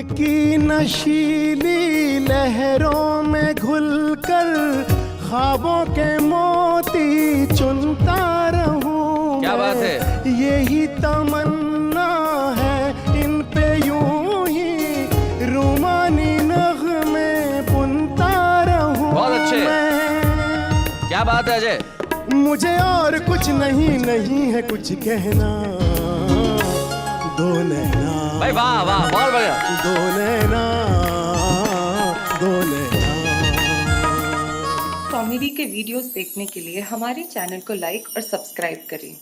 की नशीली लहरों में घुलकर ख्वाबों के मोती चुनता रहूं। क्या बात है, यही तमन्ना है इन पे यूं ही रूमानी नग़्मे बुनता रहूं। बहुत अच्छे। मैं क्या बात है अजय। मुझे और कुछ नहीं है कुछ कहना। दो नैना भाई वाह वाह, बहुत बढ़िया। दो नैना दो नैना। कॉमेडी के वीडियोस देखने के लिए हमारे चैनल को लाइक और सब्सक्राइब करें।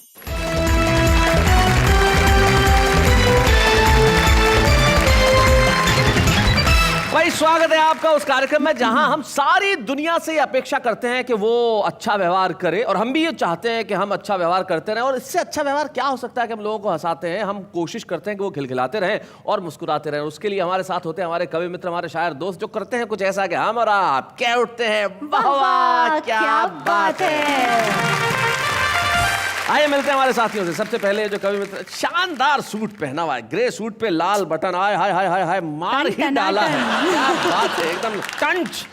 भाई स्वागत है आपका उस कार्यक्रम में जहां हम सारी दुनिया से अपेक्षा करते हैं कि वो अच्छा व्यवहार करे, और हम भी ये चाहते हैं कि हम अच्छा व्यवहार करते रहें। और इससे अच्छा व्यवहार क्या हो सकता है कि हम लोगों को हंसाते हैं। हम कोशिश करते हैं कि वो खिलखिलाते रहें और मुस्कुराते रहें। उसके लिए हमारे साथ होते हैं हमारे कवि मित्र, हमारे शायर दोस्त, जो करते हैं कुछ ऐसा कि हम और आप कह उठते हैं वाह वाह क्या बात है। आइए मिलते हैं हमारे साथियों से। सबसे पहले जो कवि मित्र, शानदार सूट पहना हुआ है, ग्रे सूट पे लाल बटन, आए हाय हाय हाय हाय मार ही डाला है। क्या बात है, एकदम टंच।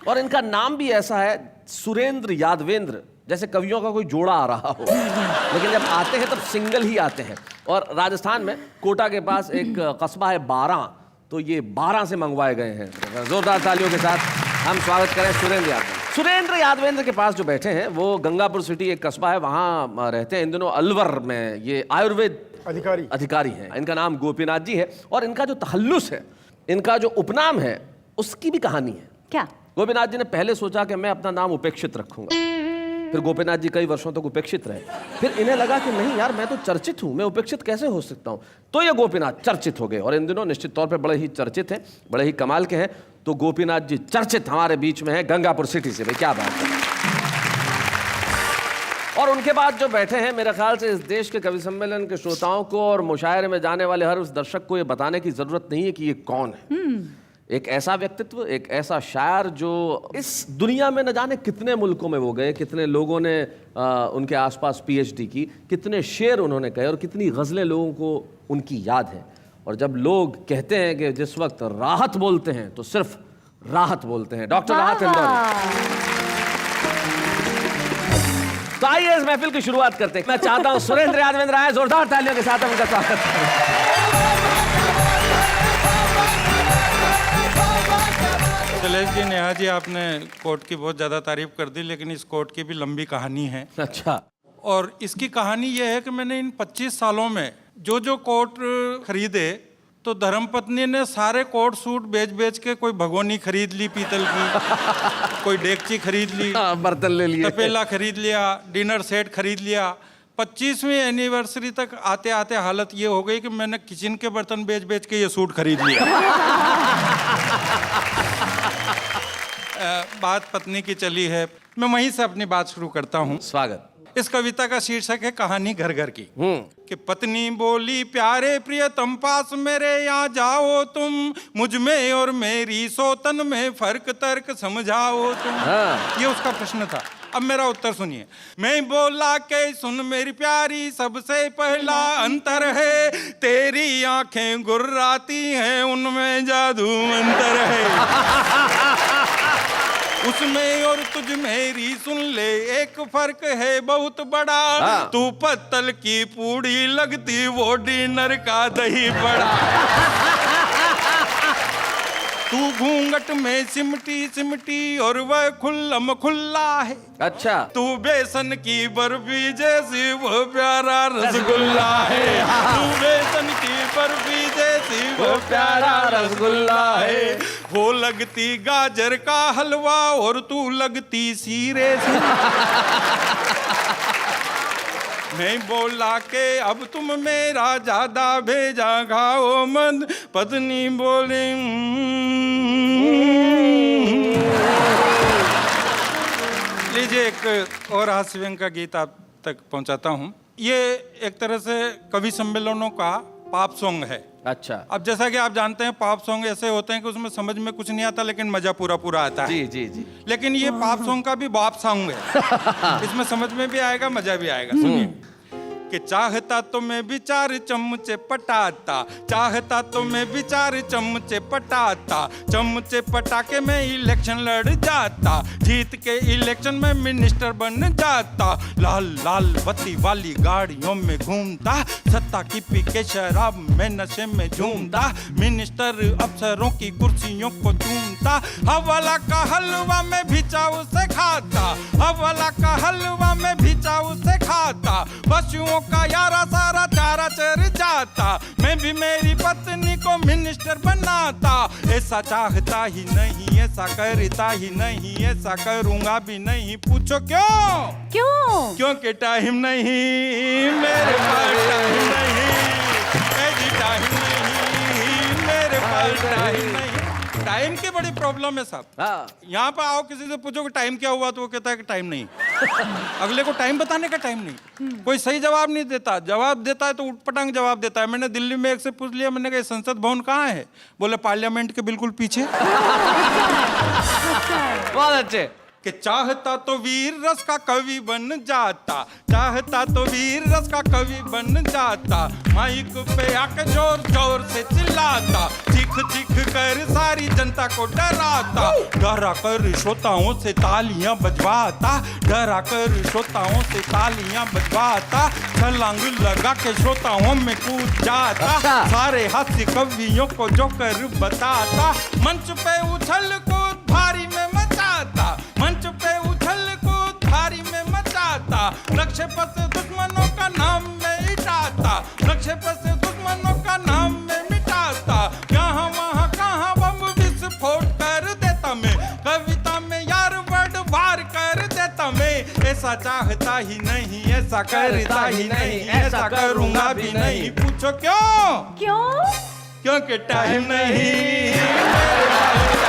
और इनका नाम भी ऐसा है, सुरेंद्र यादवेंद्र, जैसे कवियों का कोई जोड़ा आ रहा हो। लेकिन जब आते हैं तब सिंगल ही आते हैं। और राजस्थान में कोटा के पास एक कस्बा है बारां, तो ये 12 से मंगवाए गए हैं। जोरदार तालियों के साथ हम स्वागत करें सुरेंद्र यादवेंद्र। सुरेंद्र यादवेंद्र के पास जो बैठे हैं वो गंगापुर सिटी एक कस्बा है, वहाँ रहते हैं इन दिनों अलवर में। ये आयुर्वेद अधिकारी हैं। इनका नाम गोपीनाथ जी है। और इनका जो तखल्लुस है, इनका जो उपनाम है, उसकी भी कहानी है। क्या? गोपीनाथ जी ने पहले सोचा कि मैं अपना नाम उपेक्षित रखूंगा। फिर गोपीनाथ जी कई वर्षों तक उपेक्षित रहे। फिर इन्हें लगा कि नहीं यार, मैं तो चर्चित हूं, मैं उपेक्षित कैसे हो सकता हूं। तो ये गोपीनाथ चर्चित हो गए और इन दिनों निश्चित तौर पे बड़े ही चर्चित हैं, बड़े ही कमाल के हैं। तो गोपीनाथ जी चर्चित हमारे बीच में हैं गंगापुर सिटी से। भाई क्या बात है। और उनके बाद जो बैठे हैं, मेरे ख्याल से इस देश के कवि सम्मेलन के श्रोताओं को और मुशायरे में जाने वाले हर उस दर्शक को ये बताने की जरूरत नहीं है कि ये कौन है। एक ऐसा व्यक्तित्व, एक ऐसा शायर जो इस दुनिया में न जाने कितने मुल्कों में वो गए, कितने लोगों ने उनके आसपास पीएचडी की, कितने शेर उन्होंने कहे और कितनी गज़लें लोगों को उनकी याद है। और जब लोग कहते हैं कि जिस वक्त राहत बोलते हैं तो सिर्फ राहत बोलते हैं, डॉक्टर राहत इंदौरी। तो आइए इस महफिल की शुरुआत करते हैं। मैं चाहता हूं सुरेंद्र यादवेंद्र आए, जोरदार तालियों के साथ हम उनका स्वागत करें। शैलेश जी, नेहा जी, आपने कोर्ट की बहुत ज़्यादा तारीफ कर दी, लेकिन इस कोर्ट की भी लंबी कहानी है। अच्छा। और इसकी कहानी ये है कि मैंने इन 25 सालों में जो कोट खरीदे, तो धर्मपत्नी ने सारे कोट सूट बेच बेच के कोई भगोनी खरीद ली पीतल की, कोई डेगची खरीद ली, बर्तन ले लिए, तपेला खरीद लिया, डिनर सेट खरीद लिया। 25वीं एनिवर्सरी तक आते आते हालत ये हो गई कि मैंने किचन के बर्तन बेच बेच के ये सूट खरीद लिया। बात पत्नी की चली है, मैं वहीं से अपनी बात शुरू करता हूँ। स्वागत। इस कविता का शीर्षक है कहानी घर घर की। कि पत्नी बोली, प्यारे प्रियतम पास मेरे यहाँ जाओ तुम, मुझ में और मेरी सोतन में फर्क तर्क समझाओ तुम। ये उसका प्रश्न था। अब मेरा उत्तर सुनिए। मैं बोला के सुन मेरी प्यारी, सबसे पहला अंतर है तेरी आंखें गुर्राती हैं, उनमें जादू अंतर है। उसमें और तुझ मेरी सुन ले एक फर्क है बहुत बड़ा, तू पत्तल की पूड़ी लगती, वो डिनर का दही बड़ा। तू घूंघट में सिमटी सिमटी और वह खुल्लम खुल्ला है। अच्छा। तू बेसन की बर्फी जैसी वो प्यारा रसगुल्ला है। तू बेसन की बर्फी जैसी वो प्यारा रसगुल्ला है। वो लगती गाजर का हलवा और तू लगती सीरे से। मैं बोला के अब तुम मेरा ज्यादा भेजा खाओ मत, पत्नी बोली। लीजिए एक और हास्य व्यंग का गीत आप तक पहुंचाता हूं। ये एक तरह से कवि सम्मेलनों का पॉप सॉन्ग है। अच्छा। अब जैसा कि आप जानते हैं पॉप सॉन्ग ऐसे होते हैं कि उसमें समझ में कुछ नहीं आता लेकिन मजा पूरा पूरा आता है। जी जी जी। लेकिन ये पॉप सॉन्ग का भी बॉप सॉन्ग है। इसमें समझ में भी आएगा, मजा भी आएगा। सुनिए। कि चाहता तो मैं भी 4 चमचे पटाता, चाहता तो मैं भी 4 चमचे पटाता, चमचे पटा के मैं इलेक्शन लड़ जाता, जीत के इलेक्शन में मिनिस्टर बन जाता, लाल लाल बत्ती वाली गाड़ियों में घूमता, सत्ता की पी के शराब में नशे में झूमता, मिनिस्टर अफसरों की कुर्सियों को चूमता, हवाला का हलवा में भी चाव से खाता, हवाला का हलवा में भी चाव से खाता, पशुओं का यारा सारा चारा चर जाता, मैं भी मेरी पत्नी को मिनिस्टर बनाता, ऐसा चाहता ही नहीं, ऐसा करता ही नहीं, ऐसा करूंगा भी नहीं, पूछो क्यों? क्यों? क्योंकि टाइम नहीं मेरे पास, टाइम नहीं, टाइम नहीं मेरे पास, टाइम नहीं। टाइम की बड़ी प्रॉब्लम है साहब। हाँ। यहाँ पर आओ, किसी से पूछो कि टाइम क्या हुआ तो वो कहता है कि टाइम नहीं। अगले को टाइम बताने का टाइम नहीं, कोई सही जवाब नहीं देता, जवाब देता है तो उटपटांग जवाब देता है। मैंने दिल्ली में एक से पूछ लिया, मैंने कहा संसद भवन कहाँ है? बोले पार्लियामेंट के बिल्कुल पीछे। बहुत अच्छे। कि चाहता तो वीर रस का कवि बन जाता, चाहता तो वीर रस का कवि बन जाता, माइक पे आके जोर जोर से चिल्लाता, चीख चीख कर सारी जनता को डराता, डरा कर श्रोताओं से तालियां बजवाता, डरा कर श्रोताओं से तालियां बजवाता, छलांग लगा के श्रोताओं में कूद जाता, सारे हास्य कवियों को जो कर बताता, मंच पे उछल कूद भारी में मचाता, मंच पे उछल कूद भारी में मचाता, नक्शे पर से दुश्मनों का नाम में मिटाता, नक्शे पर से दुश्मनों का नाम में मिटाता, यहाँ वहाँ कहाँ बम विस्फोट कर देता मैं, कविता में यार वर्ड वार कर देता मैं, ऐसा चाहता ही नहीं, ऐसा करता ही नहीं, ऐसा करूँगा भी नहीं, पूछो क्यों? क्यों? क्योंकि टाइम नहीं मेरे पास,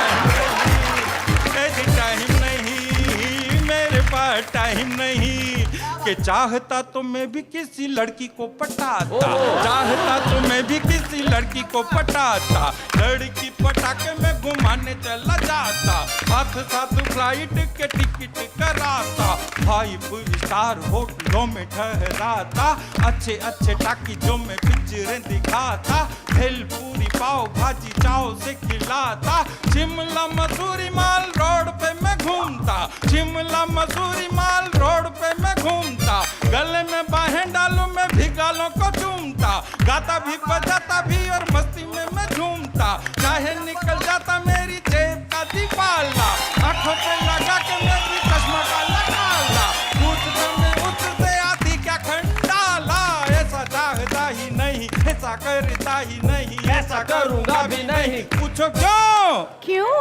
टाइम नहीं मेरे पास, टाइम नहीं। कि चाहता तो मैं भी किसी लड़की को पटाता, चाहता तो मैं भी किसी लड़की को पटाता, लड़की पटा के मैं घुमाने चला जाता, साथ साथ फ्लाइट के टिकट कराता, 5 स्टार होटलों में ठहराता, अच्छे अच्छे टाकीजों में पिक्चरें दिखाता, भेलपूरी पाव भाजी चाव से खिलाता, शिमला मसूरी माल रोड पे मैं घूमता, शिमला मसूरी माल रोड पे मैं घूमता, गले में बाहें डालूं मैं भी गालों को चूमता, गाता भी बजाता भी और मस्ती में मैं झूमता, चाहे निकल जाता मेरी जेब का दीवाला, आंखों पे लगा के मैं भी चश्मा का लगाला, पूछते में उठते आती क्या खंडाला, ऐसा चाहता ही नहीं, ऐसा करता ही नहीं, ऐसा करूंगा भी नहीं, पूछो क्यों? क्यों?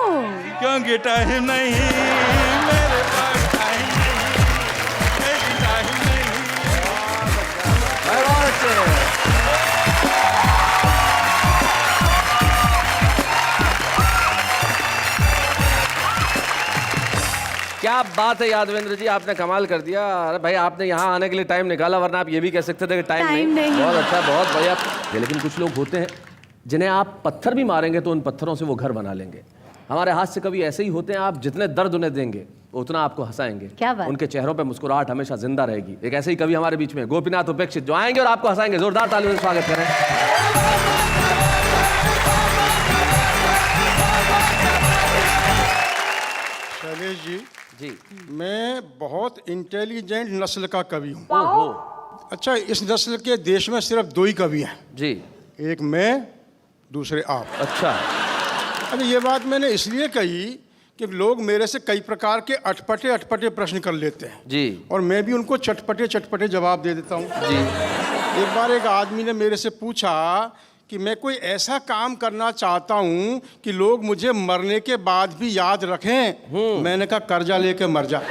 क्योंकि टाइम नहीं मेरे पास, टाइम नहीं, टाइम नहीं। बहुत अच्छे। क्या बात है यादवेंद्र जी, आपने कमाल कर दिया। अरे भाई, आपने यहाँ आने के लिए टाइम निकाला, वरना आप ये भी कह सकते थे कि टाइम नहीं। बहुत अच्छा, बहुत बढ़िया। लेकिन कुछ लोग होते हैं जिन्हें आप पत्थर भी मारेंगे तो उन पत्थरों से वो घर बना लेंगे। हमारे हाथ से कभी ऐसे ही होते हैं, आप जितने दर्द उन्हें देंगे उतना आपको हंसाएंगे। क्या बात? उनके चेहरों पे मुस्कुराहट हमेशा जिंदा रहेगी। एक ऐसे ही कवि हमारे बीच में गोपीनाथ उपेक्षित, जो आएंगे और आपको हंसाएंगे। जोरदार तालियों से स्वागत करें। शैलेश जी, जी। मैं बहुत इंटेलिजेंट नस्ल का कवि हूँ। ओहो। अच्छा, इस नस्ल के देश में सिर्फ 2 ही कवि हैं, जी। एक मैं, दूसरे आप। अच्छा। अरे ये बात मैंने इसलिए कही कि लोग मेरे से कई प्रकार के अटपटे अटपटे प्रश्न कर लेते हैं जी। और मैं भी उनको चटपटे चटपटे जवाब दे देता हूँ जी। एक बार एक आदमी ने मेरे से पूछा कि मैं कोई ऐसा काम करना चाहता हूँ कि लोग मुझे मरने के बाद भी याद रखें। मैंने कहा कर्जा लेके मर जा।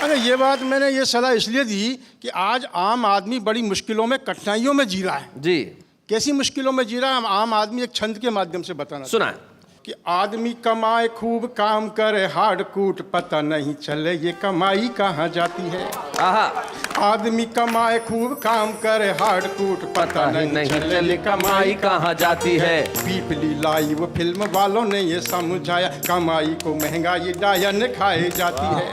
अरे ये बात मैंने ये सलाह इसलिए दी कि आज आम आदमी बड़ी मुश्किलों में, कठिनाइयों में जी रहा है। जी। कैसी मुश्किलों में जी रहा है आम आदमी, एक छंद के माध्यम से बताना सुना है कि आदमी कमाए खूब काम करे हार्ड कूट, पता नहीं चले ये कमाई कहाँ जाती है। आहा। आदमी कमाए खूब काम करे हार्ड कूट, पता नहीं चले कमाई कहाँ जाती है। पीपली लाइव फिल्म वालों ने ये समझाया, कमाई को महंगाई डायन खाई जाती है।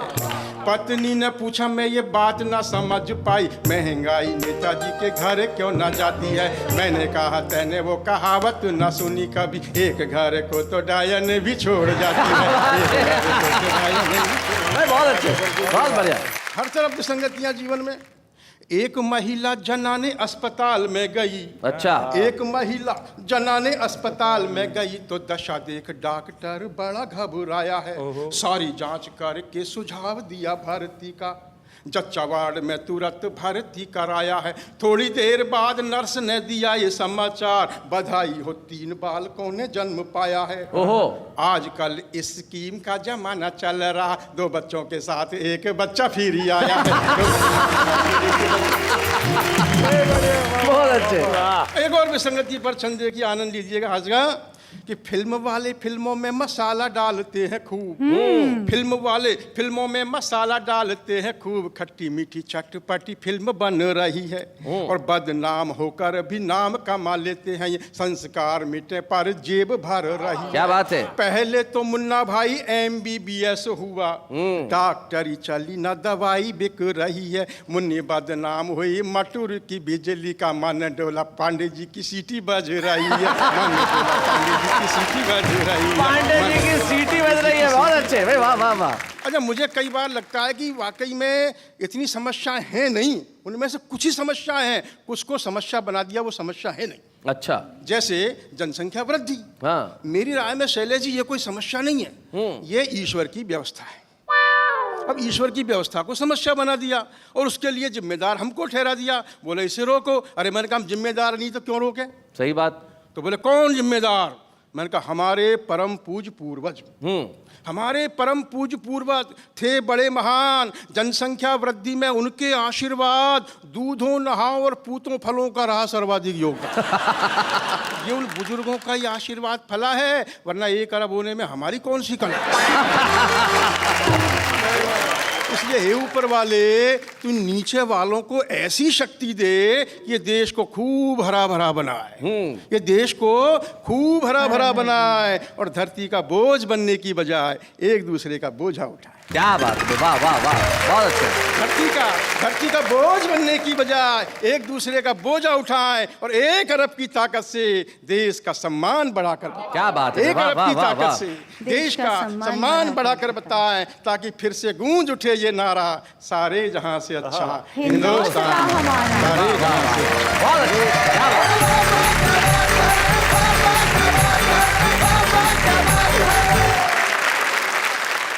पत्नी ने पूछा, मैं ये बात ना समझ पाई, महंगाई नेताजी के घर क्यों ना जाती है। मैंने कहा, तैने वो कहावत ना सुनी कभी, एक घर को तो डायन भी छोड़ जाती है, एक घर को तो डायन भी छोड़। बहुत अच्छे, बहुत बढ़िया। हर तरफ विसंगतियां जीवन में। एक महिला जनाने अस्पताल में गई। अच्छा। एक महिला जनाने अस्पताल में गई तो दशा देख डॉक्टर बड़ा घबराया है। सारी जांच करके सुझाव दिया भर्ती का, जच्चा वार्ड में तुरंत भर्ती कराया है। थोड़ी देर बाद नर्स ने दिया ये समाचार, बधाई हो 3 बालकों ने जन्म पाया है। ओहो। आजकल इस स्कीम का जमाना चल रहा, 2 बच्चों के साथ 1 बच्चा फिर ही आया है। बहुत अच्छे। एक और विसंगति पर चंदे की आनंद लीजिएगा आज का, कि फिल्म वाले फिल्मों में मसाला डालते हैं खूब। फिल्म वाले फिल्मों में मसाला डालते हैं खूब, खट्टी मीठी चटपटी फिल्म बन रही है, और बदनाम होकर भी नाम कमा लेते हैं ये, संस्कार मिटे पर जेब भर रही है। क्या बात है। पहले तो मुन्ना भाई MBBS हुआ, डॉक्टरी चली ना दवाई बिक रही है, मुन्नी बदनाम हुई मटूर की बिजली का, मन डोला पांडे जी की सीटी बज रही है, मन डोला पांडे जी की सीटी बज रही है, पांडे जी की सीटी बज रही है। बहुत अच्छे भाई, वाह वाह वाह। अच्छा, मुझे कई बार लगता है कि वाकई में इतनी समस्याएं हैं नहीं, उनमें से कुछ ही समस्याएं हैं, कुछ को समस्या बना दिया वो समस्या है नहीं। अच्छा। जैसे जनसंख्या वृद्धि। हाँ। मेरी राय में शैलेश जी ये कोई समस्या नहीं है, ये ईश्वर की व्यवस्था है। अब ईश्वर की व्यवस्था को समस्या बना दिया और उसके लिए जिम्मेदार हमको ठहरा दिया, बोले इसे रोको। अरे मैंने कहा, हम जिम्मेदार नहीं तो क्यों रोके। सही बात। तो बोले कौन जिम्मेदार। मैंने कहा, हमारे परम पूज पूर्वज। हमारे परम पूज पूर्वज थे बड़े महान, जनसंख्या वृद्धि में उनके आशीर्वाद, दूधों नहाओ और पूतों फलों का रहा सर्वाधिक योगदान। ये उन बुजुर्गों का ही आशीर्वाद फला है, वरना 1 अरब होने में हमारी कौन सी कला। इसलिए हे ऊपर वाले, तू नीचे वालों को ऐसी शक्ति दे ये देश को खूब हरा भरा बनाए, ये देश को खूब हरा भरा बनाए, और धरती का बोझ बनने की बजाय एक दूसरे का बोझा उठाए। क्या बात है, वाह वाह वाह, बहुत अच्छा। धरती का बोझ बनने की बजाय एक दूसरे का बोझा उठाएं, और 1 अरब की ताकत से देश का सम्मान बढ़ाकर। क्या बात है। 1 अरब की ताकत से देश का सम्मान बढ़ाकर बताएं, ताकि फिर से गूंज उठे ये नारा, सारे जहां से अच्छा हिंदुस्तान हमारा। सारे जहां से बहुत अच्छा। क्या बात।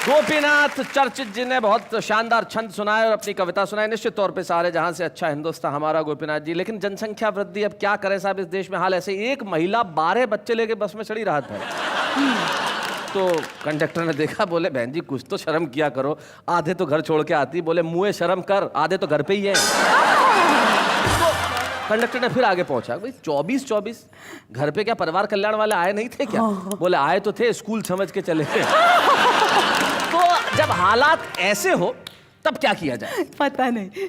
गोपीनाथ चर्चित जी ने बहुत शानदार छंद सुनाए और अपनी कविता सुनाई। निश्चित तौर पे सारे जहां से अच्छा हिंदुस्तान हमारा, गोपीनाथ जी। लेकिन जनसंख्या वृद्धि, अब क्या करें साहब, इस देश में हाल ऐसे। एक महिला 12 बच्चे लेके बस में चढ़ी रात है, तो कंडक्टर ने देखा, बोले बहन जी कुछ तो शर्म किया करो, आधे तो घर छोड़ के आती। बोले मुँह शर्म कर, आधे तो घर पे ही है। तो कंडक्टर ने फिर आगे पहुंचा, भाई 24 घर पे क्या परिवार कल्याण वाले आए नहीं थे क्या। बोले आए तो थे, स्कूल समझ के चले थे। तो जब हालात ऐसे हो तब क्या किया जाए, पता नहीं।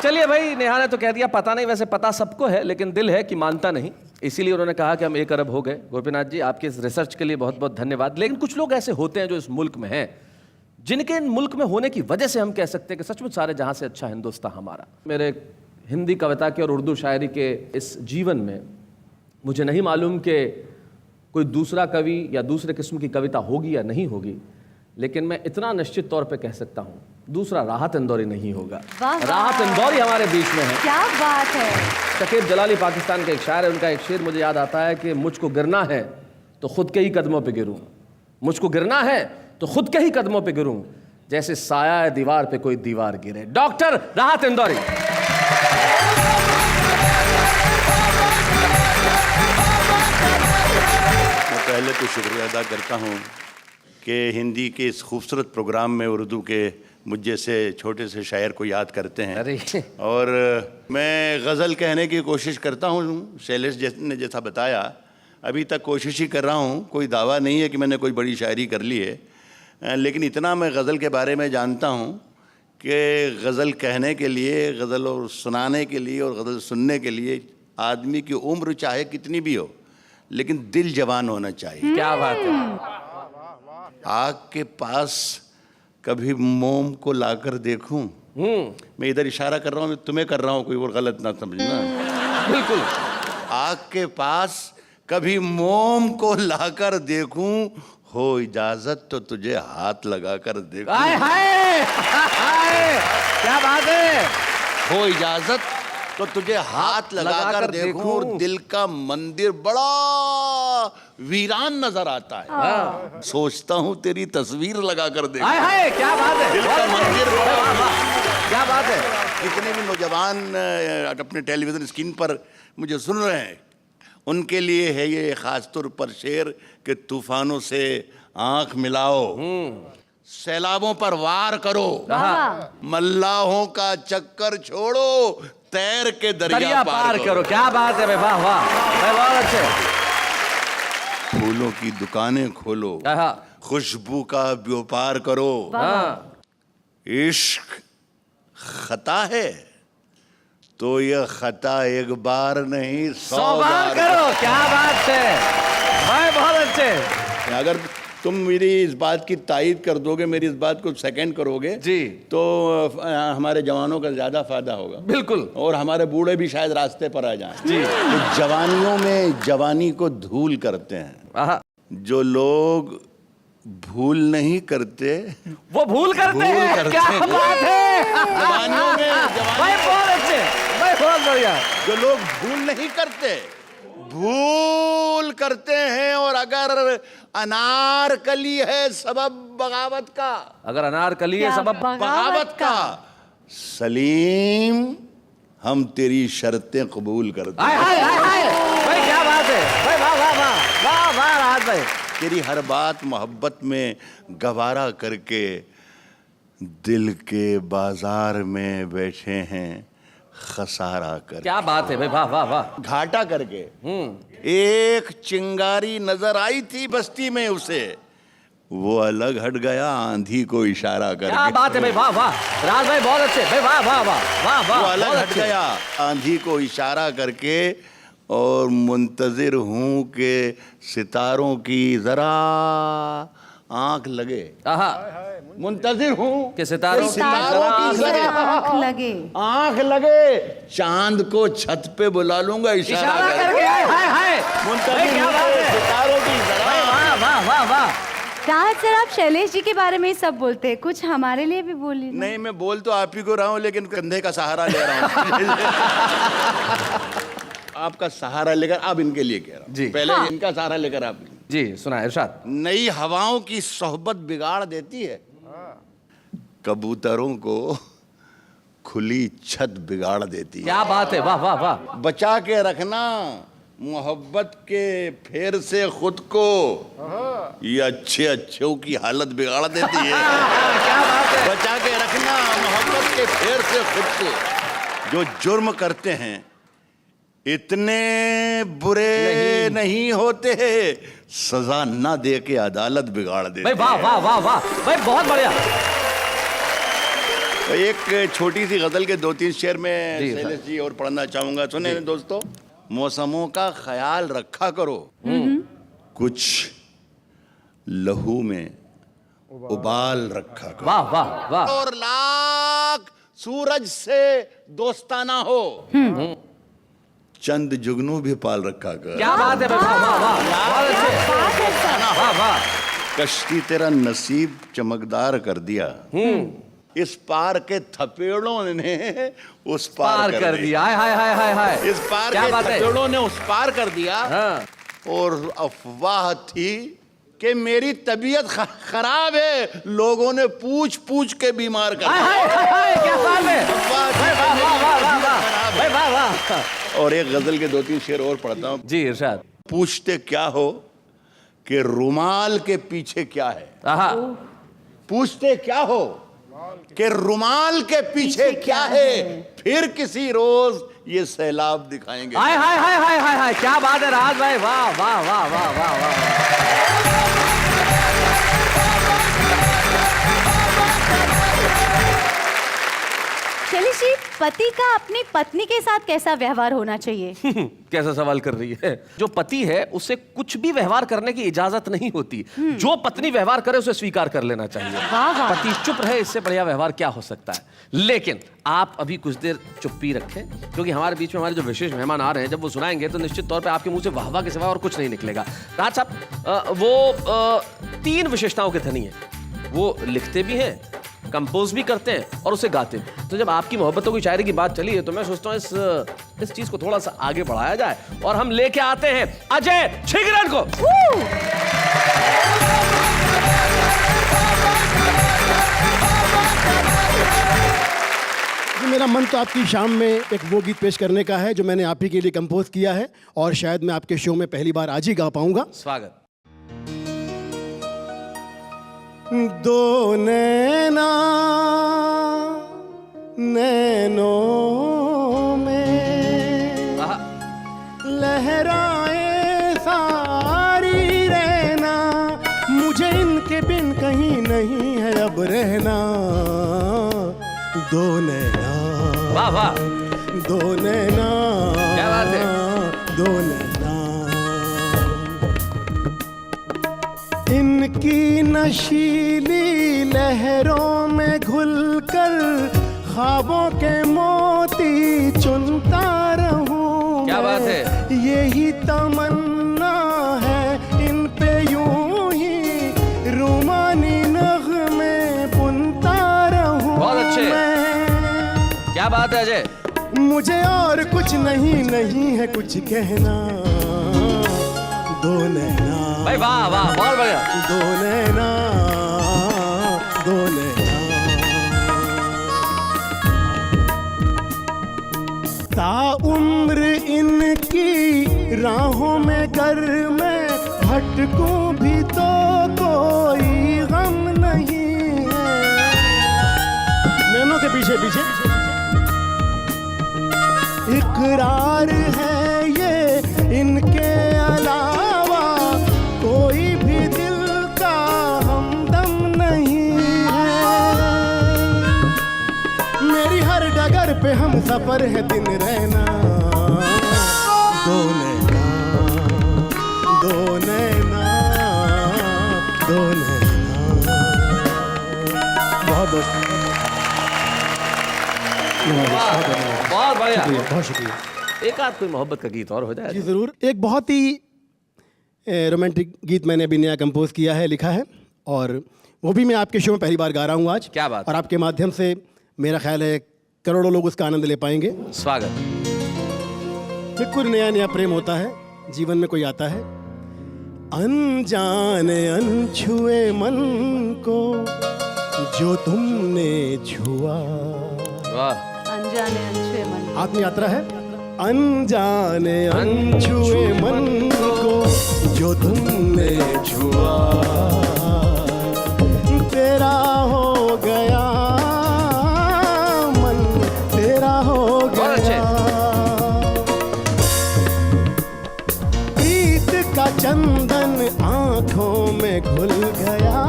चलिए भाई, नेहा ने तो कह दिया पता नहीं, वैसे पता सबको है लेकिन दिल है कि मानता नहीं, इसीलिए उन्होंने कहा कि हम 1 अरब हो गए। गोपीनाथ जी, आपके इस रिसर्च के लिए बहुत बहुत धन्यवाद। लेकिन कुछ लोग ऐसे होते हैं जो इस मुल्क में हैं, जिनके इन मुल्क में होने की वजह से हम कह सकते हैं कि सचमुच सारे जहां से अच्छा हिंदुस्तान हमारा। मेरे हिंदी कविता के और उर्दू शायरी के इस जीवन में मुझे नहीं मालूम कि कोई दूसरा कवि या दूसरे किस्म की कविता होगी या नहीं होगी, लेकिन मैं इतना निश्चित तौर पे कह सकता हूँ, दूसरा राहत इंदौरी नहीं होगा। राहत इंदौरी हमारे बीच में है। क्या बात है। शकीब जलाली पाकिस्तान के एक शायर है, उनका एक शेर मुझे याद आता है कि मुझको गिरना है तो खुद के ही कदमों पे गिरूं, मुझको गिरना है तो खुद के ही कदमों पे गिरूं, जैसे साया है दीवार पे कोई दीवार गिरे। डॉक्टर राहत इंदौरी। पहले तो शुक्रिया अदा करता हूँ कि हिंदी के इस खूबसूरत प्रोग्राम में उर्दू के मुझ जैसे छोटे से शायर को याद करते हैं। अरे और मैं गज़ल कहने की कोशिश करता हूँ, शैलेश ने जैसा बताया, अभी तक कोशिश ही कर रहा हूँ, कोई दावा नहीं है कि मैंने कोई बड़ी शायरी कर ली है, लेकिन इतना मैं गज़ल के बारे में जानता हूँ कि गज़ल कहने के लिए, गज़ल और सुनाने के लिए और गज़ल सुनने के लिए आदमी की उम्र चाहे कितनी भी हो, लेकिन दिल जवान होना चाहिए। क्या बात है। आग के पास कभी मोम को लाकर देखूं। मैं इधर इशारा कर रहा हूँ, तुम्हें कर रहा हूँ, कोई और गलत ना समझना। बिल्कुल। आग के पास कभी मोम को लाकर देखूं, हो इजाजत तो तुझे हाथ लगाकर देखूं। हाय हाय हाय, क्या बात है। हो इजाजत तो तुझे हाथ लगाकर देखूं, और दिल का मंदिर बड़ा वीरान नजर आता है। सोचता हूं तेरी तस्वीर लगाकर देखूं। हाय हाय, क्या बात है। दिल का मंदिर बड़ा, क्या बात है। जितने भी नौजवान अपने टेलीविजन स्क्रीन पर मुझे सुन रहे हैं, उनके लिए है ये खास तौर पर शेर कि तूफानों से आंख मिलाओ, सैलाबों पर वार करो, मल्लाहों का चक्कर छोड़ो, तैर के दरिया पार करो। क्या बात है भाई, वाह वाह भाई, बहुत अच्छे। फूलों की दुकानें खोलो, खुशबू का व्यापार करो। इश्क खता है तो यह खता एक बार नहीं 100 बार करो। क्या बात है भाई, बहुत अच्छे। अगर तुम मेरी इस बात की तायीद कर दोगे, मेरी इस बात को सेकंड करोगे जी, तो हमारे जवानों का ज्यादा फायदा होगा। बिल्कुल। और हमारे बूढ़े भी शायद रास्ते पर आ जाएं। जी। तो जवानियों में जवानी को धूल करते हैं। जो लोग भूल नहीं करते वो भूल करते हैं। क्या बात है। जवानियों में भाई बहुत अच्छे भाई, बहुत बढ़िया। जो लोग भूल नहीं करते भूल करते हैं, और अगर अनारकली है सबब बगावत का, अगर अनारकली है सबब बगावत का, सलीम हम तेरी शर्तें कबूल करते हैं। हाय हाय हाय भाई, क्या बात है भाई, वाह वाह वाह वाह वाह राहत भाई। तेरी हर बात मोहब्बत में गवारा करके दिल के बाजार में बैठे हैं खसारा कर। क्या बात है भाई, वाह वाह वाह। घाटा करके एक चिंगारी नजर आई थी बस्ती में उसे, वो अलग हट गया आंधी को इशारा करके। क्या बात है भाई, वाह वाह राज भाई, बहुत अच्छे भाई, वाह वाह वाह वाह वाह। वो अलग हट गया आंधी को इशारा करके, और मुंतजिर हूं कि सितारों की जरा आंख लगे। मुंतजिर हूं कि सितारों की जरा आंख लगे, चांद को छत पे बुला लूंगा इशारा करके। हाय हाय, मुंतजिर हूं कि सितारों की जरा। वाह वाह वाह वाह। राहत सर, आप शैलेश जी के बारे में ही सब बोलते हैं, कुछ हमारे लिए भी बोलिए। नहीं, मैं बोल तो आप ही को रहा हूं, लेकिन कंधे का सहारा ले रहा हूं। आपका सहारा लेकर अब इनके लिए कह रहा हूं। जी। पहले इनका सहारा लेकर आप जी सुना इरशाद। नई हवाओं की सोहबत बिगाड़ देती है, कबूतरों को खुली छत बिगाड़ देती है। क्या बात है, वाह वाह वाह। बचा के रखना मोहब्बत के फेर से खुद को, ये अच्छे अच्छों की हालत बिगाड़ देती है। क्या बात है। बचा के रखना मोहब्बत के फेर से खुद को। जो जुर्म करते हैं इतने बुरे नहीं होते, सजा ना दे के अदालत बिगाड़ देते। भाई वाह वाह वाह वाह भाई, बहुत बढ़िया। तो एक छोटी सी गजल के 2-3 शेर में जी, शैलेश जी और पढ़ना चाहूंगा। सुने दोस्तों, मौसमों का ख्याल रखा करो, कुछ लहू में उबाल रखा करो। वाह वाह वाह। और लाख सूरज से दोस्ताना हो, चंद जुगनू भी पाल रखा कर। क्या बात है भाई, वाह वाह वाह, बहुत अच्छे। वाह वाह। कश्ती तेरा नसीब चमकदार कर दिया, इस पार के थपेड़ों ने उस पार कर दिया। हाय हाय हाय हाय हाय। इस पार क्या के बात है। थपेड़ों ने उस पार कर दिया। हाँ। और अफवाह थी कि मेरी तबीयत खराब है, लोगों ने पूछ पूछ के बीमार कर हाय दिया। हाय हाय, क्या बात है। अफवाह थी वाह कि वाह मेरी वाह वाह तबीयत वाह खराब भाई, है। वाह वाह। और एक गजल के 2-3 शेर और पढ़ता हूँ। जी इरशाद। पूछते क्या हो कि रुमाल के पीछे क्या है। पूछते क्या हो कि रुमाल के पीछे क्या है, फिर किसी रोज ये सैलाब दिखाएंगे। हाय हाय हाय हाय हाय हाय, क्या बात है राज भाई, वाह वाह वाह वाह वाह वाह। शैलेश जी, पति का अपनी पत्नी के साथ कैसा व्यवहार होना चाहिए? कैसा सवाल कर रही है? जो पति है उसे कुछ भी व्यवहार करने की इजाजत नहीं होती। जो पत्नी व्यवहार करे उसे स्वीकार कर लेना चाहिए। वाह वाह। पति चुप रहे, इससे बढ़िया व्यवहार क्या हो सकता है। लेकिन आप अभी कुछ देर चुप्पी रखें, क्योंकि हमारे बीच में हमारे जो विशेष मेहमान आ रहे हैं, जब वो सुनाएंगे तो निश्चित तौर पे आपके मुंह से वाह वाह के सिवा और कुछ नहीं निकलेगा। राज साहब, वो 3 विशेषताओं के धनी है। वो लिखते भी हैं, कंपोज भी करते हैं और उसे गाते भी। तो जब आपकी मोहब्बतों की शायरी की बात चली है तो मैं सोचता हूँ इस चीज को थोड़ा सा आगे बढ़ाया जाए और हम लेके आते हैं अजय छिगरन को। मेरा मन तो आपकी शाम में एक वो गीत पेश करने का है जो मैंने आप ही के लिए कंपोज किया है और शायद मैं आपके शो में पहली बार आज ही गा पाऊंगा। स्वागत। दो नैना नैनों में लहराए सारी रहना, मुझे इनके बिन कहीं नहीं है अब रहना। दो नैना, वाह वाह, दो नैना, क्या बात है। दो नैना, इनकी नशीली लहरों में घुलकर ख्वाबों के मोती चुनता रहूं। क्या बात है। यही तमन्ना है इन पे यूं ही रूमानी नग़्मे बुनता रहूं। बहुत अच्छे। मैं, क्या बात है अजय। मुझे और कुछ नहीं है कुछ कहना। दो नैना, भाई वाह वाह, बहुत बढ़िया। दो नैना, दो नैना, ताउम्र इनकी राहों में गर मैं भटकूं भी तो कोई गम नहीं है। नैनों के पीछे पीछे इकरार है ये इनके अलावा कोई भी दिल का हमदम नहीं है। मेरी हर डगर पे हम सफर है दिन रहना। दो नैना, दो नैना, दो नैना। बहुत बहुत बहुत बढ़िया। बहुत शुक्रिया। एक आध कोई मोहब्बत का गीत और हो जाए। जी ज़रूर। एक बहुत ही रोमांटिक गीत मैंने अभी नया कंपोज किया है, लिखा है, और वो भी मैं आपके शो में पहली बार गा रहा हूँ आज। क्या बात। और आपके माध्यम से मेरा ख्याल है करोड़ों लोग उसका आनंद ले पाएंगे। स्वागत। बिल्कुल नया नया प्रेम होता है, जीवन में कोई आता है। अनजाने अनछुए मन को जो तुमने छुआ। वाह। अनजाने अनछुए मन। आत्मयात्रा है। अनजाने अनछुए मन को जो तुमने छुआ, तेरा हो गया मन, तेरा हो गया। प्रीत का चंदन आंखों में घुल गया।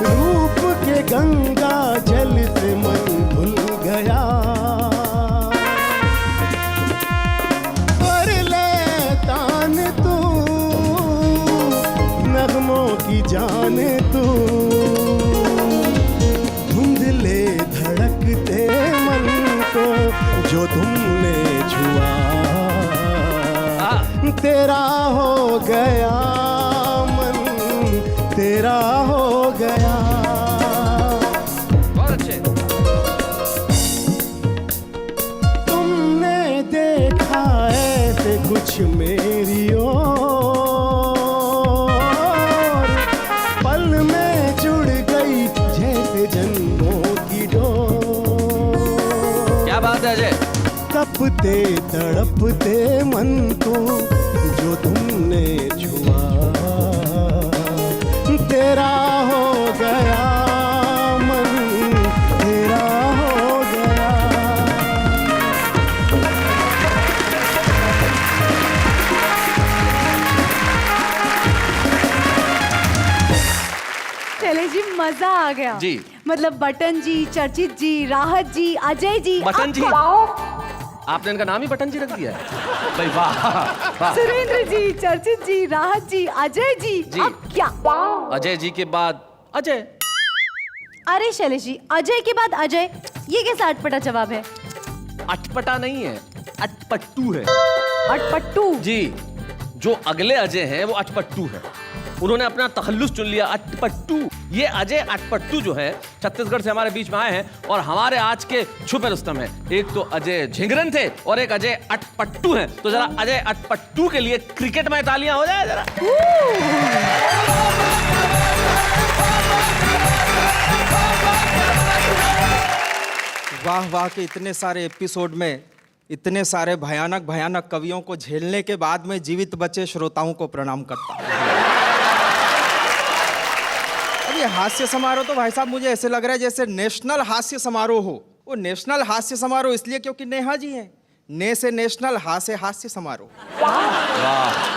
रूप के गंगा जल से मन भूल गया। पर ले तान तू, नगमों की जान तू, धुंधले धड़कते मन को जो तुमने छुआ, तेरा हो गया मन, तेरा हो गया। बहुत अच्छे। तुमने देखा ऐसे कुछ मेरी ओर, पल में जुड़ गई जैसे जन्मों की डोर। क्या बात है अजय। तपते तड़पते मन को जो तुमने छुआ, तेरा हो गया मन, तेरा हो गया। चले जी, मजा आ गया जी। मतलब बटन जी, चर्चित जी, राहत जी, अजय जी, बटन अब जी? क्या? आपने इनका नाम ही बटन जी रख दिया है भाई, वाह वाह। सुरेंद्र जी, चर्चित जी, राहत जी, अजय जी, जी। अब क्या? अजय जी के बाद अजय। अरे शैलेश जी, अजय के बाद अजय, ये कैसा अटपटा जवाब है? अटपटा नहीं है, अटपट्टू है अटपट्टू। जी। जो अगले अजय हैं वो अटपट्टू है, उन्होंने अपना तखल्लुस चुन लिया, अटपट्टू। ये अजय अटपट्टू जो है छत्तीसगढ़ से हमारे बीच में आए हैं और हमारे आज के छुपे रुस्तम हैं। एक तो अजय झिंगरन थे और एक अजय अटपट्टू हैं। तो जरा अजय अटपट्टू के लिए क्रिकेट में तालियां हो जाए जरा। वाह वाह के इतने सारे एपिसोड में इतने सारे भयानक भयानक कवियों को झेलने के बाद में जीवित बचे श्रोताओं को प्रणाम करता हूं। अब ये हास्य समारोह तो भाई साहब मुझे ऐसे लग रहा है जैसे नेशनल हास्य समारोह हो। वो नेशनल हास्य समारोह इसलिए क्योंकि नेहा जी हैं, ने से नेशनल, हा से हास्य समारोह।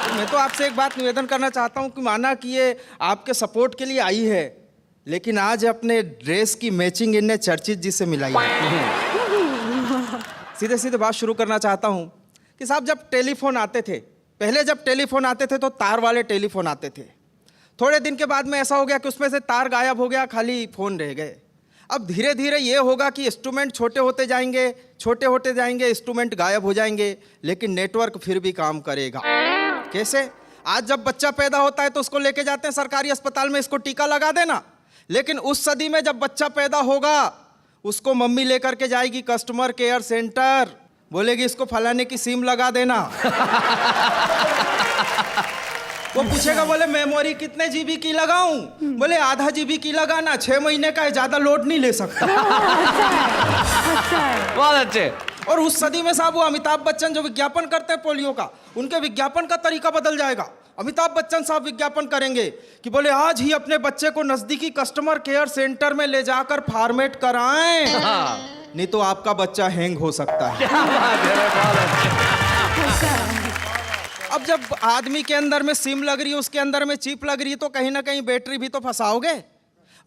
तो मैं तो आपसे एक बात निवेदन करना चाहता हूं कि माना कि ये आपके सपोर्ट के लिए आई है, लेकिन आज अपने ड्रेस की मैचिंग इनने चर्चित जी से मिलाई है। सीधे सीधे बात शुरू करना चाहता हूं कि साहब जब टेलीफोन आते थे, पहले जब टेलीफोन आते थे तो तार वाले टेलीफोन आते थे। थोड़े दिन के बाद में ऐसा हो गया कि उसमें से तार गायब हो गया, खाली फोन रह गए। अब धीरे धीरे ये होगा कि इंस्ट्रूमेंट छोटे होते जाएंगे, इंस्ट्रूमेंट गायब हो जाएंगे, लेकिन नेटवर्क फिर भी काम करेगा। कैसे? आज जब बच्चा पैदा होता है तो उसको लेके जाते हैं सरकारी अस्पताल में, इसको टीका लगा देना। लेकिन उस सदी में जब बच्चा पैदा होगा उसको मम्मी लेकर के जाएगी कस्टमर केयर सेंटर, बोलेगी इसको फलाने की सिम लगा देना। वो पूछेगा, बोले मेमोरी कितने जीबी की लगाऊं? बोले आधा जीबी की लगाना, 6 महीने का है, ज्यादा लोड नहीं ले सकता। बहुत अच्छे। और उस सदी में साहब वो अमिताभ बच्चन जो विज्ञापन करते हैं पोलियो का, उनके विज्ञापन का तरीका बदल जाएगा। अमिताभ बच्चन साहब विज्ञापन करेंगे कि बोले आज ही अपने बच्चे को नजदीकी कस्टमर केयर सेंटर में ले जाकर फॉर्मेट कराएं, नहीं तो आपका बच्चा हैंग हो सकता है। अब जब आदमी के अंदर में सिम लग रही है, उसके अंदर में चिप लग रही है, तो कहीं ना कहीं बैटरी भी तो फंसाओगे।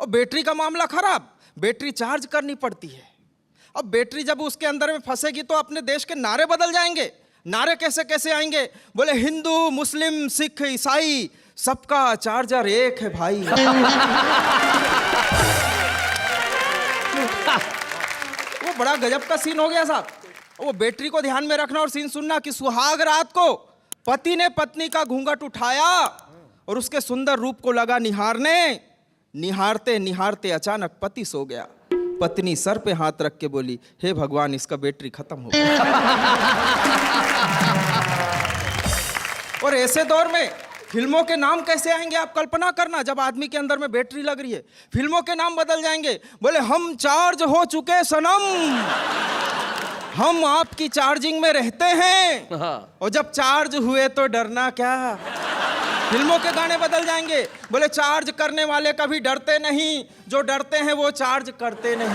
और बैटरी का मामला खराब, बैटरी चार्ज करनी पड़ती है। अब बैटरी जब उसके अंदर में फंसेगी तो अपने देश के नारे बदल जाएंगे। नारे कैसे कैसे आएंगे? बोले हिंदू, मुस्लिम, सिख, ईसाई, सबका चार्जर एक है भाई। वो बड़ा गजब का सीन हो गया साहब। वो बैटरी को ध्यान में रखना और सीन सुनना कि सुहाग रात को पति ने पत्नी का घूंघट उठाया और उसके सुंदर रूप को लगा निहारने। निहारते निहारते अचानक पति सो गया। पत्नी सर पे हाथ रख के बोली, हे भगवान इसका बैटरी खत्म हो गया। और ऐसे दौर में फिल्मों के नाम कैसे आएंगे आप कल्पना करना। जब आदमी के अंदर में बैटरी लग रही है, फिल्मों के नाम बदल जाएंगे। बोले हम चार्ज हो चुके सनम, हम आपकी चार्जिंग में रहते हैं, और जब चार्ज हुए तो डरना क्या। फिल्मों के गाने बदल जाएंगे। बोले चार्ज करने वाले कभी डरते नहीं, जो डरते हैं वो चार्ज करते नहीं।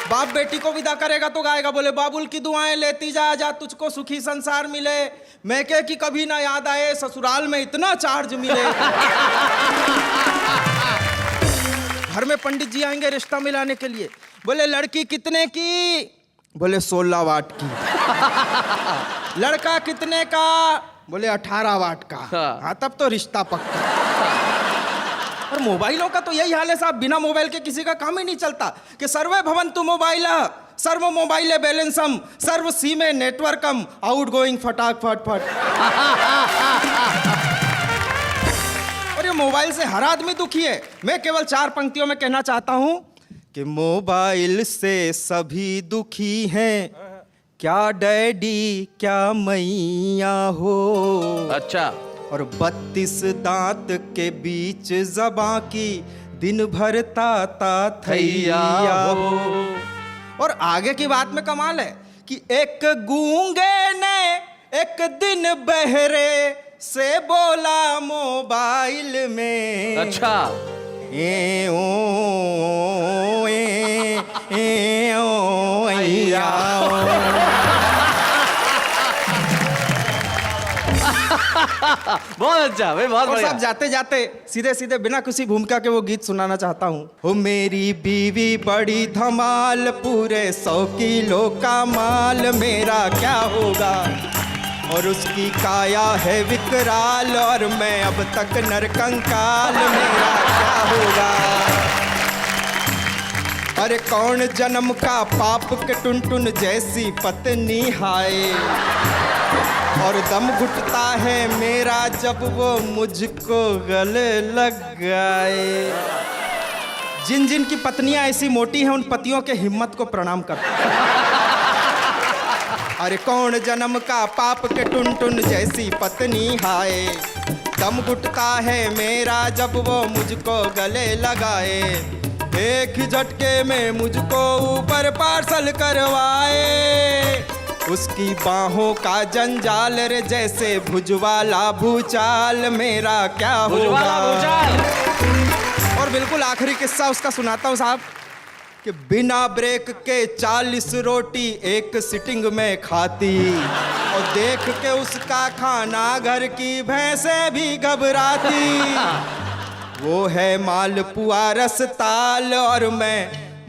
बाप बेटी को विदा करेगा तो गाएगा, बोले बाबुल की दुआएं लेती जा, जा तुझको सुखी संसार मिले, मैके की कभी ना याद आए, ससुराल में इतना चार्ज मिले। घर में पंडित जी आएंगे रिश्ता मिलाने के लिए। बोले लड़की कितने की? बोले 16 वाट की। लड़का कितने का? बोले 18 वाट का। हाँ तब तो रिश्ता पक्का। और मोबाइलों का तो यही हाल है साहब, बिना मोबाइल के किसी का काम ही नहीं चलता। कि सर्वे भवन्तु मोबाइला, सर्व मोबाइले बैलेंसम, सर्व सीमे नेटवर्कम, आउट गोइंग फटाक फट फट। और ये मोबाइल से हर आदमी दुखी है। मैं केवल 4 पंक्तियों में कहना चाहता हूं कि मोबाइल से सभी दुखी हैं, क्या डैडी क्या मैया हो। अच्छा। और 32 दांत के बीच ज़बां की दिन भर ताता थैया हो। और आगे की बात में कमाल है कि एक गूंगे ने एक दिन बहरे से बोला मोबाइल में। अच्छा। ए ओ ऐया ओ। बहुत अच्छा भाई, बहुत और बढ़िया। साहब जाते जाते सीधे सीधे बिना किसी भूमिका के वो गीत सुनाना चाहता हूँ। हो मेरी बीवी बड़ी धमाल, पूरे 100 किलो का माल, मेरा क्या होगा? और उसकी काया है विकराल, और मैं अब तक नरकंकाल, मेरा क्या होगा? अरे कौन जन्म का पाप के टुनटुन जैसी पत्नी हाय, और दम घुटता है मेरा जब वो मुझको गले लग गए। जिन जिन की पत्नियां ऐसी मोटी हैं उन पतियों के हिम्मत को प्रणाम करता हूं। अरे कौन जन्म का पाप के टुनटुन जैसी पत्नी हाय, दम घुटता है मेरा जब वो मुझको गले लगाए। एक ही झटके में मुझको ऊपर पार्सल करवाए, उसकी बाहों का जंजाल रे जैसे भुजवाला भूचाल, मेरा क्या होगा? और बिल्कुल आखिरी किस्सा उसका सुनाता हूँ साहब, कि बिना ब्रेक के 40 रोटी एक सिटिंग में खाती, और देख के उसका खाना घर की भैंसें भी घबराती। वो है मालपुआ रसताल, और मैं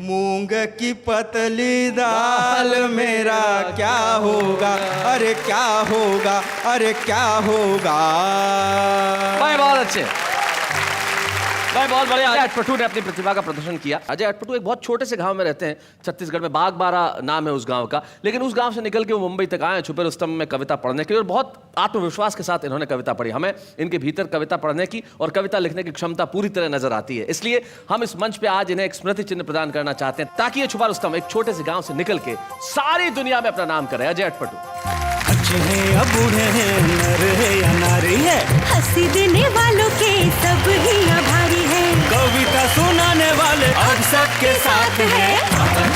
मूंग की पतली दाल, मेरा क्या होगा? अरे क्या होगा? अरे क्या होगा? भाई बहुत अच्छे भाई, बहुत बढ़िया। अजय अटपटू ने अपनी प्रतिभा का प्रदर्शन किया। अजय अटपटू एक बहुत छोटे से गांव में रहते हैं छत्तीसगढ़ में, बागबारा नाम है उस गांव का, लेकिन उस गांव से निकल के वो मुंबई तक आए छुपे रुस्तम में कविता पढ़ने के लिए, और बहुत आत्मविश्वास के साथ इन्होंने कविता पढ़ी। हमें इनके भीतर कविता पढ़ने की और कविता लिखने की क्षमता पूरी तरह नजर आती है, इसलिए हम इस मंच पे आज इन्हें एक स्मृति चिन्ह प्रदान करना चाहते हैं, ताकि ये छुपा रुस्तम एक छोटे से गांव से निकल के सारी दुनिया में अपना नाम करे। अजय अटपटू। अच्छे हैं या बूढ़े हैं, नर है या नारी है, हंसी देने वालों के सब ही आभारी है, कविता सुनाने वाले अब सबके साथ है।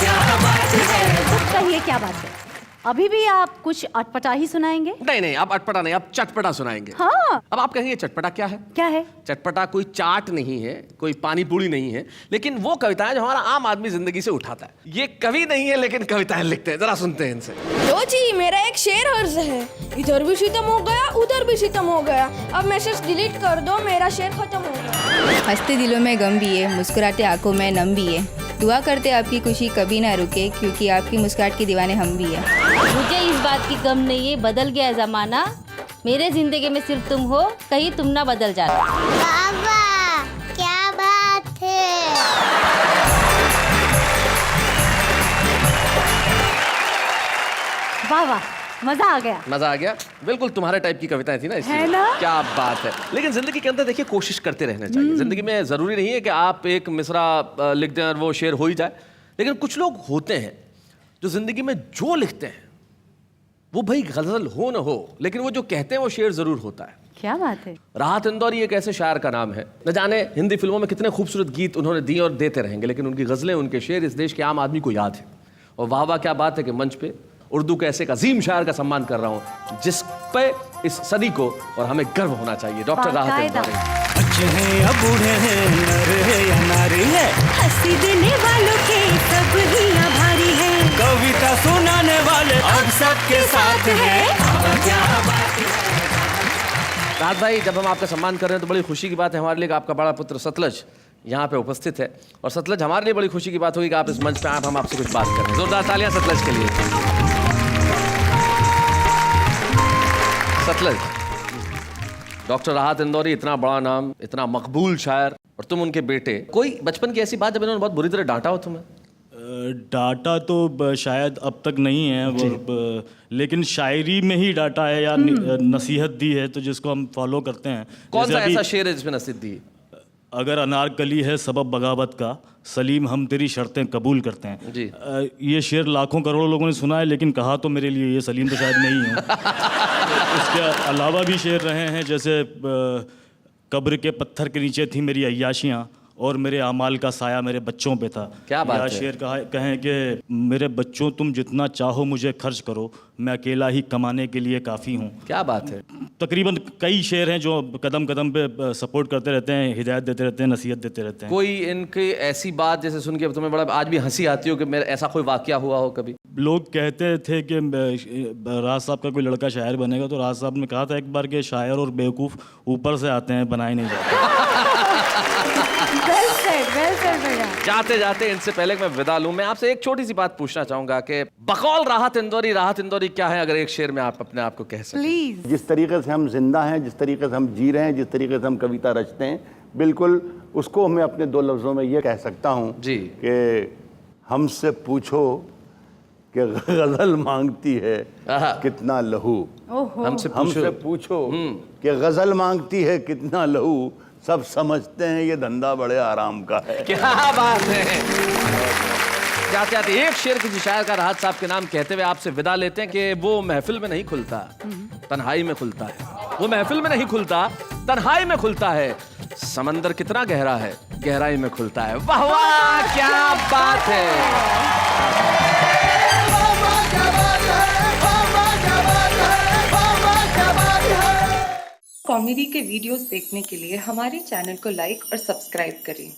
क्या बात है? खुद कहिए क्या बात है? अभी भी आप कुछ अटपटा ही सुनाएंगे? नहीं नहीं, अब अटपटा नहीं, अब चटपटा सुनाएंगे। हाँ। अब आप कहेंगे चटपटा क्या है? क्या है? चटपटा कोई चाट नहीं है, कोई पानी पूरी नहीं है, लेकिन वो कविताएं जो हमारा आम आदमी जिंदगी से उठाता है। ये कवि नहीं है लेकिन कविताएं लिखते हैं, जरा सुनते हैं इनसे। लो जी, मेरा एक शेर अर्ज है, इधर भी सितम हो गया उधर भी सितम हो गया, अब मैसेज डिलीट कर दो, मेरा शेर खत्म हो गया। हंसते दिलों में गम भी है, मुस्कुराते आंखों में नम भी है, दुआ करते आपकी खुशी कभी ना रुके, क्योंकि आपकी मुस्कुराहट के दीवाने हम भी है। मुझे इस बात की गम नहीं है, बदल गया है जमाना, मेरे जिंदगी में सिर्फ तुम हो, कहीं तुम ना बदल जाना। बाबा क्या बात है? वाह वाह, मजा आ गया। मजा आ गया। बिल्कुल तुम्हारे टाइप की कविताएं थी ना, इसलिए। है ना? क्या बात है। लेकिन जिंदगी के अंदर देखिए कोशिश करते रहना चाहिए। जिंदगी में जरूरी नहीं है कि आप एक मिसरा लिख दें और वो शेर हो ही जाए, लेकिन कुछ लोग होते हैं जो जिंदगी में जो लिखते हैं वो भाई गजल हो न हो, लेकिन वो जो कहते हैं वो शेर जरूर होता है। क्या बात है? राहत इंदौरी एक ऐसे शायर का नाम है, न जाने हिंदी फिल्मों में कितने खूबसूरत गीत उन्होंने दिए और देते रहेंगे, लेकिन उनकी गजलें, उनके शेर इस देश के आम आदमी को याद है। और वाह वाह क्या बात है कि मंच पे उर्दू के ऐसे एक अजीम शायर का सम्मान कर रहा हूँ जिस पे इस सदी को और हमें गर्व होना चाहिए, डॉक्टर राहत इंदौरी। अच्छे हैं या बूढ़े हैं, नर है या नारी है, हंसी देने वालों के सब ही आभारी है, कविता सुनाने वाले अब सबके साथ है। क्या बात है? राहत भाई, जब हम आपका सम्मान कर रहे हैं तो बड़ी खुशी की बात है हमारे लिए कि आपका बड़ा पुत्र सतलज यहाँ पे उपस्थित है, और सतलज हमारे लिए बड़ी खुशी की बात होगी कि आप इस मंच पे आप हम आपसे कुछ बात करें। जोरदार तालियां सतलज के लिए। सतलज, डॉक्टर राहत इंदौरी इतना बड़ा नाम, इतना मकबूल शायर, और तुम उनके बेटे। कोई बचपन की ऐसी बात जब इन्होंने बहुत बुरी तरह डांटा हो तुम्हें? डाटा तो शायद अब तक नहीं है वो, लेकिन शायरी में ही डाटा है या नसीहत दी है, तो जिसको हम फॉलो करते हैं। कौन सा ऐसा शेर है जिसमें नसीहत दी? अगर अनारकली है सबब बगावत का, सलीम हम तेरी शर्तें कबूल करते हैं। जी। ये शेर लाखों करोड़ों लोगों ने सुना है, लेकिन कहा तो मेरे लिए ये सलीम तो शायद नहीं है। इसके अलावा भी शेर रहे हैं, जैसे कब्र के पत्थर के नीचे थी मेरी अय्याशियाँ, और मेरे अमाल का साया मेरे बच्चों पे था। क्या बात या है? शेर कहें कि मेरे बच्चों तुम जितना चाहो मुझे खर्च करो, मैं अकेला ही कमाने के लिए काफ़ी हूँ। क्या बात है? तकरीबन कई शेर हैं जो कदम कदम पे सपोर्ट करते रहते हैं, हिदायत देते रहते हैं, नसीहत देते रहते हैं। कोई इनकी ऐसी बात जैसे सुन के तुम्हें बड़ा आज भी हंसी आती हो कि मेरा ऐसा कोई वाकया हुआ हो कभी? लोग कहते थे कि राज साहब का कोई लड़का शायर बनेगा, तो राज साहब ने कहा था एक बार कि शायर और बेवकूफ़ ऊपर से आते हैं, बनाए नहीं जाते। well said भैया। जाते जाते इनसे पहले कि मैं विदा लूं, मैं आपसे एक छोटी सी बात पूछना चाहूंगा कि बकौल राहत इंदौरी क्या है, अगर एक शेर में आप अपने आप को कह सकें? प्लीज। जिस तरीके से हम जिंदा हैं, जिस तरीके से हम जी रहे हैं, जिस तरीके से हम कविता रचते हैं, बिल्कुल उसको मैं अपने 2 लफ्ज़ों में ये कह सकता हूँ जी कि हमसे पूछो कि गज़ल मांगती है कितना लहू। हमसे पूछो कि गज़ल मांगती है कितना लहू, सब समझते हैं ये धंधा बड़े आराम का है। क्या बात है। जाते जाते एक शेर किसी शायर का राहत साहब के नाम कहते हुए आपसे विदा लेते हैं कि वो महफिल में नहीं खुलता, तन्हाई में खुलता है। वो महफिल में नहीं खुलता, तन्हाई में खुलता है। समंदर कितना गहरा है, गहराई में खुलता है। वाह वाह, क्या बात है। कॉमेडी के वीडियोस देखने के लिए हमारे चैनल को लाइक और सब्सक्राइब करें।